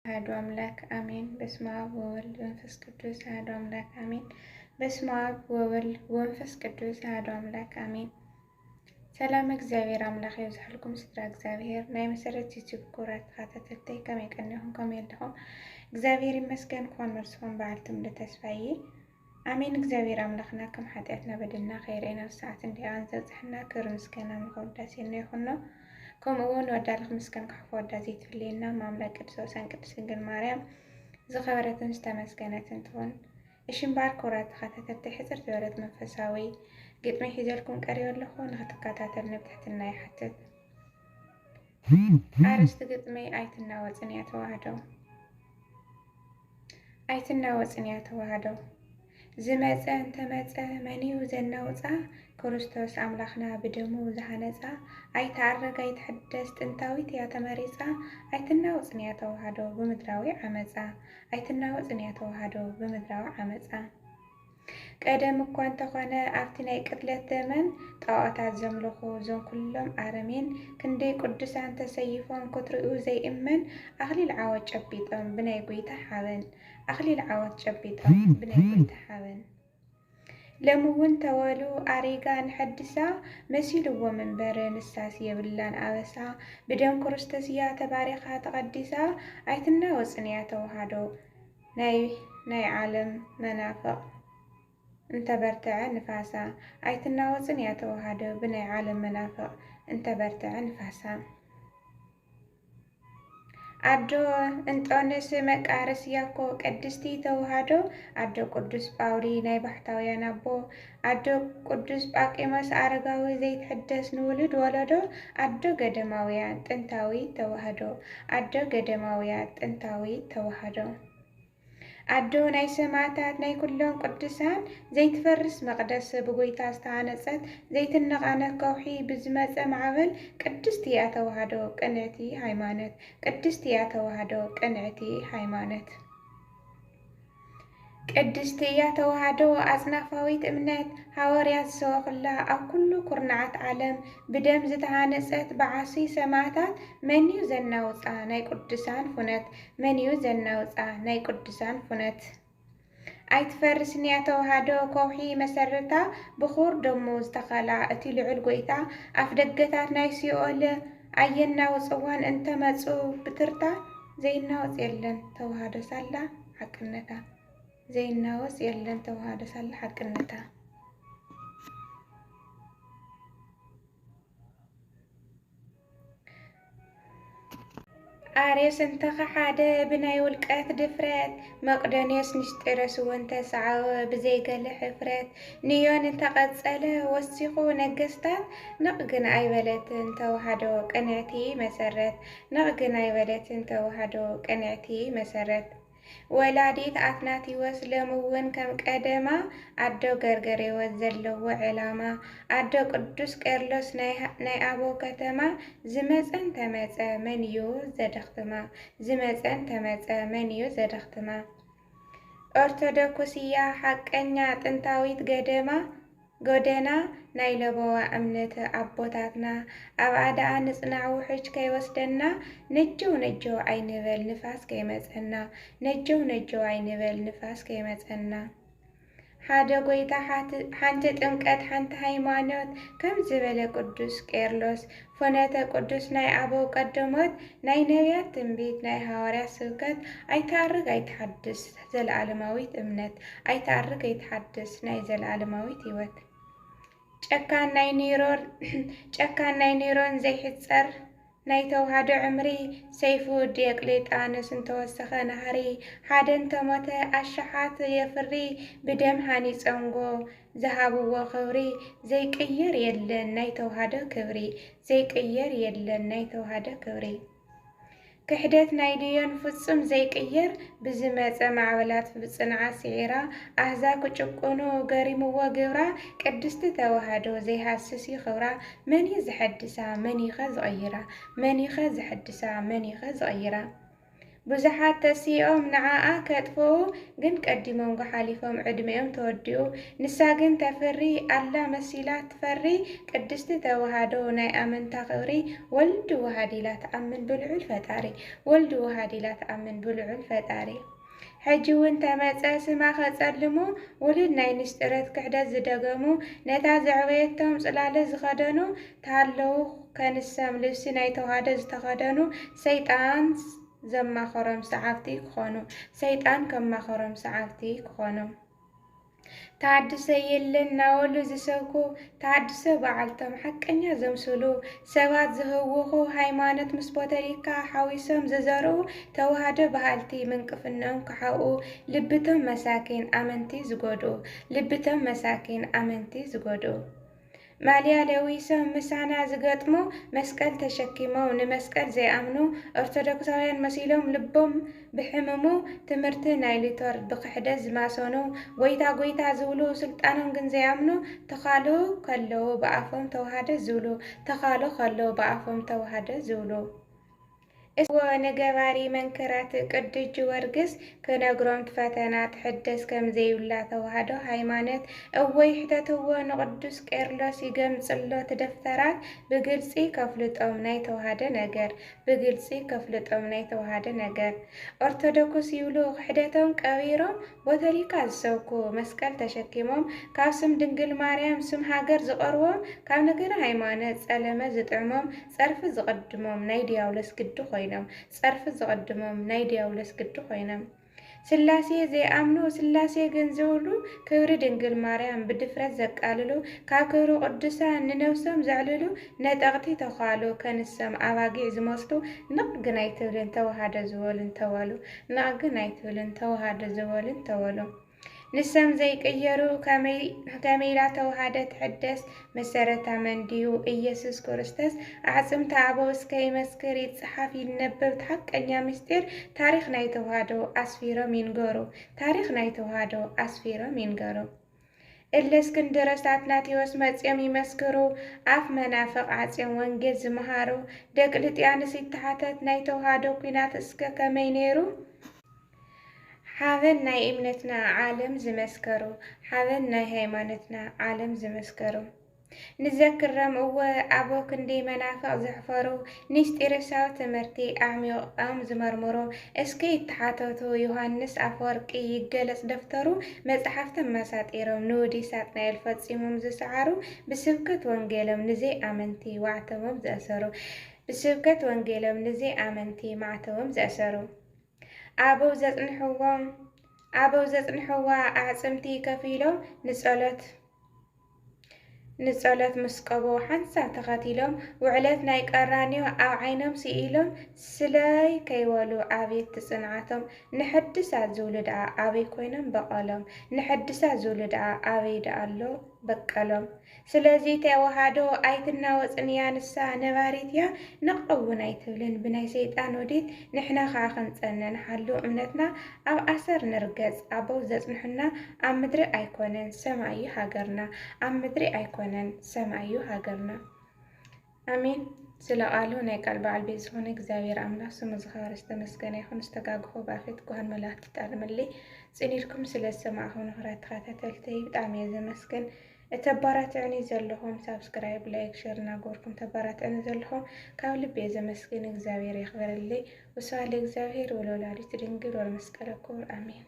አሐዱ አምላክ አሜን። በስመ አብ ወወልድ ወመንፈስ ቅዱስ አሐዱ አምላክ አሜን። በስመ አብ ወወልድ ወመንፈስ ቅዱስ አሐዱ አምላክ አሜን። ሰላም እግዚአብሔር አምላኽ ይብዛሕልኩም ስድራ እግዚአብሔር ናይ መሰረት ዩቲዩብ ኩራት ተኸታተልተይ ከመይ ቀኒኹም ከመይ ኣለኹም? እግዚአብሔር ይመስገን ክኾን መርስኹም በዓልቱም ተስፋዬ አሜን። እግዚአብሔር አምላኽና ከም ኃጢአትና በደልና ኸይረአና ሰዓት እንዲያን ዘብፅሕና ክብሪ ምስጋና ንኸውዳሴና ይኹን ነው። ከምኡውን ወዳልኽ ምስገን ካሕፎ ወዳሴ ትፍልየና ማምላክ ቅዱስ ወሰን ቅድስት ድንግል ማርያም ዝኸበረትን ዝተመስገነትን ትሆን። እሽምባር ኩራት ተኸታተልቲ ሕፅር ዝበለት መንፈሳዊ ግጥሚ ሒዘልኩም ቀሪበ ኣለኹ ንኽትከታተል ንብትሕትና ይሓትት። ኣርእስቲ ግጥሚ ኣይትናወፅን እያ ተዋህዶ። ኣይትናወፅን እያ ተዋህዶ ዝመፀ እንተመፀ መኒዩ ዘናውፃ ክርስቶስ አምላኽና ብደሙ ዝሃነፃ ኣይተዓረግ ኣይትሕደስ ጥንታዊት እያ ተመሪፃ ኣይትናወፅን እያ ተዋህዶ ብምድራዊ ዓመፃ ኣይትናወፅን እያ ተዋህዶ ብምድራዊ ዓመፃ ቀደም እኳ እንተኾነ ኣብቲ ናይ ቅትለት ዘመን ጣዖታት ዘምልኹ እዞም ኩሎም ኣረሜን ክንደይ ቅዱሳን ተሰይፎም ክትርእዩ ዘይእመን ኣኽሊል ዓወት ጨቢጦም ብናይ ጎይታ ሓበን ኣኽሊል ዓወት ጨቢጦም ብናይ ጎይታ ሓበን ለምውን ተወሉ ኣሪጋ ንሐድሳ መሲልዎ መንበረ ንሳስ የብላን ኣበሳ ብደም ክርስቶስ እያ ተባሪኻ ተቐዲሳ ኣይትናወፅን እያ ተዋህዶ ናይ ዓለም መናፍቕ እንተበርትዐ ንፋሳ ኣይትናወፅን እያ ተዋህዶ ብናይ ዓለም መናፍቕ እንተበርትዐ ንፋሳ ኣዶ እንጦንስ መቃርስ ያኮ ቅድስቲ ተዋህዶ ኣዶ ቅዱስ ጳውሊ ናይ ባሕታውያን ኣቦ ኣዶ ቅዱስ ጳቂሞስ ኣረጋዊ ዘይትሕደስ ንውልድ ወለዶ ኣዶ ገዳማውያን ጥንታዊ ተዋህዶ ኣዶ ገዳማውያን ጥንታዊ ተዋህዶ ኣዶ ናይ ሰማዕታት ናይ ኩሎም ቅዱሳን ዘይትፈርስ መቕደስ ብጎይታ ዝተሃነፀት ዘይትነቓነቅ ከውሒ ብዝመፀ ማዕበል ቅድስቲ እያ ተዋህዶ ቅንዕቲ ሃይማኖት ቅድስቲ እያ ተዋህዶ ቅንዕቲ ሃይማኖት ቅድስቲ እያ ተዋህዶ ኣጽናፋዊት እምነት ሃዋርያት ዝሰበኹላ ኣብ ኩሉ ኩርናዓት ዓለም ብደም ዝተሃነፀት ብዓሲ ሰማዕታት መን እዩ ዘናውፃ ናይ ቅዱሳን ፉነት መን እዩ ዘናውፃ ናይ ቅዱሳን ፉነት ኣይትፈርስን እያ ተዋህዶ ከውሒ መሰረታ ብኹር ደሙ ዝተኸልዓ እቲ ልዑል ጎይታ ኣፍ ደገታት ናይ ሲኦል ኣየናውፅዋን እንተመፁ ብትርታ ዘይናወፅ የለን ተዋህዶ ሳላ ሓቅነታ ዘይናወፅ የለን ተዋህዶ ሳላ ሓቅነታ ኣርዮስ እንተኸሓደ ብናይ ውልቀት ድፍረት መቅዶንዮስ ንስጢሮስ እውን ተሰዓወ ብዘይገለ ሕፍረት ንዮን እንተቐፀለ ወሲኹ ነገስታት ንቕግን ኣይበለትን ተዋህዶ ቅንዕቲ መሰረት ንቕግን ኣይበለትን ተዋህዶ ቅንዕቲ መሰረት ወላዲት ኣትናቲዎስ ለምውን ከም ቀደማ ኣዶ ገርገሬዎስ ዘለዎ ዕላማ ኣዶ ቅዱስ ቄርሎስ ናይ ኣቦ ከተማ ዝመፀን ተመፀ መን እዩ ዘደኽትማ ዝመፀን ተመፀ መን እዩ ዘደኽትማ ኦርቶዶክስያ ሓቀኛ ጥንታዊት ጎደና ናይ ለቦዋ እምነት ኣቦታትና ኣብ ኣድኣ ንጽናዕ ውሕጅ ከይወስደና ነጀው ነጀው ኣይንበል ንፋስ ከይመፀና ነጀው ነጀው ኣይንበል ንፋስ ከይመፀና ሓደ ጎይታ ሓንቲ ጥምቀት ሓንቲ ሃይማኖት ከም ዝበለ ቅዱስ ቄርሎስ ፎነተ ቅዱስ ናይ ኣበው ቀደሞት ናይ ነቢያት ትንቢት ናይ ሃዋርያት ስብከት ኣይተኣርግ ኣይተሓድስ ዘለኣለማዊት እምነት ኣይተኣርግ ኣይተሓድስ ናይ ዘለኣለማዊት ህይወት ጨካን ናይ ኔሮን ዘይሕፀር ናይ ተዋህዶ ዕምሪ ሰይፉ ዲዮቅሌጣኖስ እንተወሰኸ ናህሪ ሓደ እንተሞተ ኣሸሓት የፍሪ ብደም ሃኒፀንጎ ዝሃብዎ ክብሪ ዘይቅየር የለን ናይ ተዋህዶ ክብሪ ዘይቅየር የለን ናይ ተዋህዶ ክብሪ ክሕደት ናይ ድዮን ፍጹም ዘይቅየር ብዝመፀ ማዕበላት ብፅንዓት ስዒራ ኣህዛብ ክጭቁኑ ገሪምዎ ግብራ ቅድስቲ ተዋህዶ ዘይሃስስ ክብራ መን እዩ ዝሐድሳ መን እዩ ኸ ዝቕይራ መን እዩ ኸ ዝሐድሳ መን እዩ ኸ ዝቕይራ ብዙሓት ተሲኦም ንዓኣ ከጥፍኡ ግን ቀዲሞም ሓሊፎም ዕድሜኦም ተወዲኡ ንሳ ግን ተፍሪ ኣላ መሲላ ትፈሪ ቅድስቲ ተዋህዶ ናይ ኣመንታ ክብሪ ወልዲ ወሃድ ኢላ ተኣምን ብልዑል ፈጣሪ ወልዲ ወሃድ ኢላ ተኣምን ብልዑል ፈጣሪ ሕጂ እውን ተመፀ ስማ ኸፀልሙ ውሉድ ናይ ንስጥረት ክሕደት ዝደገሙ ነታ ዘዕበየቶም ጽላለ ዝኸደኑ ታለዉ ከንሰም ልብሲ ናይ ተዋህዶ ዝተኸደኑ ሰይጣን ዘማኸሮም ሰዓብቲ ክኾኑ ሰይጣን ከማኸሮም ሰዓብቲ ክኾኑ ተዓድሰ የለን ናወሉ ዝሰብኩ ተዓድሰ በዓልቶም ሓቀኛ ዘምስሉ ሰባት ዝህውኹ ሃይማኖት ምስ ፖለቲካ ሓዊሶም ዝዘርኡ ተዋህዶ ባህልቲ ምንቅፍነኦም ክሓብኡ ልብቶም መሳኪን ኣመንቲ ዝጎድኡ ልብቶም መሳኪን ኣመንቲ ዝጎድኡ ማልያ ለዊሶም ምሳና ዝገጥሙ መስቀል ተሸኪሞም ንመስቀል ዘይኣምኑ ኦርቶዶክሳውያን መሲሎም ልቦም ብሕምሙ ትምህርቲ ናይ ሊቶር ብክሕደት ዝማሰኑ ጎይታ ጎይታ ዝብሉ ስልጣኖም ግን ዘይኣምኑ ተኻሉ ከለዉ ብኣፎም ተዋህዶ ዝብሉ ተኻሉ ከለዉ ብኣፎም ተዋህዶ ዝብሉ እስወ ንገባሪ መንክራት ቅዱስ ጊዮርጊስ ክነግሮም ትፈተና ትሕደስ ከም ዘይብላ ተዋህዶ ሃይማኖት እወይ ሕተትዎ ንቅዱስ ቄርሎስ ይገምጽሎ ትደፍተራት ብግልጺ ከፍልጦም ናይ ተዋህዶ ነገር ብግልጺ ከፍልጦም ናይ ተዋህዶ ነገር ኦርቶዶክስ ይብሉ ክሕደቶም ቀቢሮም ቦተሊካ ዝሰብኩ መስቀል ተሸኪሞም ካብ ስም ድንግል ማርያም ስም ሃገር ዝቐርቦም ካብ ነገረ ሃይማኖት ጸለመ ዝጥዕሞም ጸርፊ ዝቐድሞም ናይ ዲያብሎስ ግዲ ጸርፊ ዝቐድሞም ናይ ዲያብሎስ ግዲ ኮይኖም ስላሴ ዘይኣምኑ ስላሴ ግን ዝብሉ ክብሪ ድንግል ማርያም ብድፍረት ዘቃልሉ ካብ ክብሪ ቅዱሳን ንነብሶም ዘዕልሉ ነጠቕቲ ተኻሉ ከንሰም ኣባጊዕ ዝመስሉ ንቕግን ኣይትብልን ተዋህዶ ዝበሉን ተወሉ ንቕግን ኣይትብልን ተዋህዶ ዝበሉን ተወሉ ንሰም ዘይቀየሩ ከመይላ ተዋህዶ ትሕደስ መሰረታ መንድዩ ኢየሱስ ክርስቶስ ኣዕጽምቲ ኣበው እስከ ይመስክር ይጽሓፍ ይነበብ ሓቀኛ ምስጢር ታሪክ ናይ ተዋህዶ ኣስፊሮም ይንገሩ ታሪክ ናይ ተዋህዶ ኣስፊሮም ይንገሩ እለስክንድሮስ አትናቴዎስ መጽኦም ይመስክሩ ኣፍ መናፍቕ ዓጽዮም ወንጌል ዝመሃሩ ደቅልጥያንስ ይተሓተት ናይ ተዋህዶ ኩናት እስከ ከመይ ነይሩ ሓበን ናይ እምነትና ዓለም ዝመስከሩ ሓበን ናይ ሃይማኖትና ዓለም ዝመስከሩ ንዘክረም እወ ኣቦ ክንደይ መናፍቕ ዘሕፈሩ ንስጢርሳዊ ትምህርቲ ኣዕሚቖም ዝመርምሩ እስኪ ይተሓተቱ ዮሃንስ ኣፈወርቂ ይገለጽ ደፍተሩ መጽሓፍቶም መሳጢሮም ንውዲ ሳጥናኤል ፈጺሞም ዝሰዓሩ ብስብከት ወንጌሎም ንዘይ ኣመንቲ ዋዕተቦም ዘእሰሩ ብስብከት ወንጌሎም ንዘይ ኣመንቲ ማዕተቦም ዘእሰሩ ኣበው ዘጽንሕዋ ኣዕጽምቲ ከፊሎም ንጸሎት ምስቀቦ ሓንሳብ ተኸቲሎም ውዕለት ናይ ቀራንዮ ኣብ ዓይኖም ስኢሎም ስለይ ከይበሉ ኣቤት ትጽንዓቶም ንሕድሳት ዝብሉ ደኣ ኣበይ ኮይኖም በቐሎም ንሕድሳት ዝብሉ ደኣ ኣበይ ደኣ ኣሎ በቀሎም ስለዚ ተዋህዶ ኣይትናወጽን እያ ንሳ ነባሪት እያ ንቐውን ኣይትብልን ብናይ ሰይጣን ወዲት ንሕና ከዓ ክንጸንዕ ሓሉ እምነትና ኣብ ኣሰር ንርገጽ ኣበው ዘጽንሑና ኣብ ምድሪ ኣይኮነን ሰማይ እዩ ሃገርና ኣብ ምድሪ ኣይኮነን ሰማይ እዩ ሃገርና ኣሜን ስለቃሉ ናይ ቃል በዓል ቤት ዝኾነ እግዚአብሔር ኣምላክ ስሙ ዝኸበረ ዝተመስገነ ይኹን ዝተጋግፎ ባፌት ጓሃን መላእክቲ ጣልመለይ ጽኒድኩም ስለሰማዕኹም ንኽራት ተኸታተልተይ ብጣዕሚ እየ ዘመስግን እተባራትዕኒ ዘለኹም ሳብስክራይብ ላይክ ሼር እናገበርኩም ተባራትዕኒ ዘለኹም ካብ ልብ እየ ዘመስግን እግዚአብሔር ይኽበረለይ ወስብሐት ለእግዚአብሔር ወለወላዲቱ ድንግል ወለመስቀሉ ክቡር ኣሜን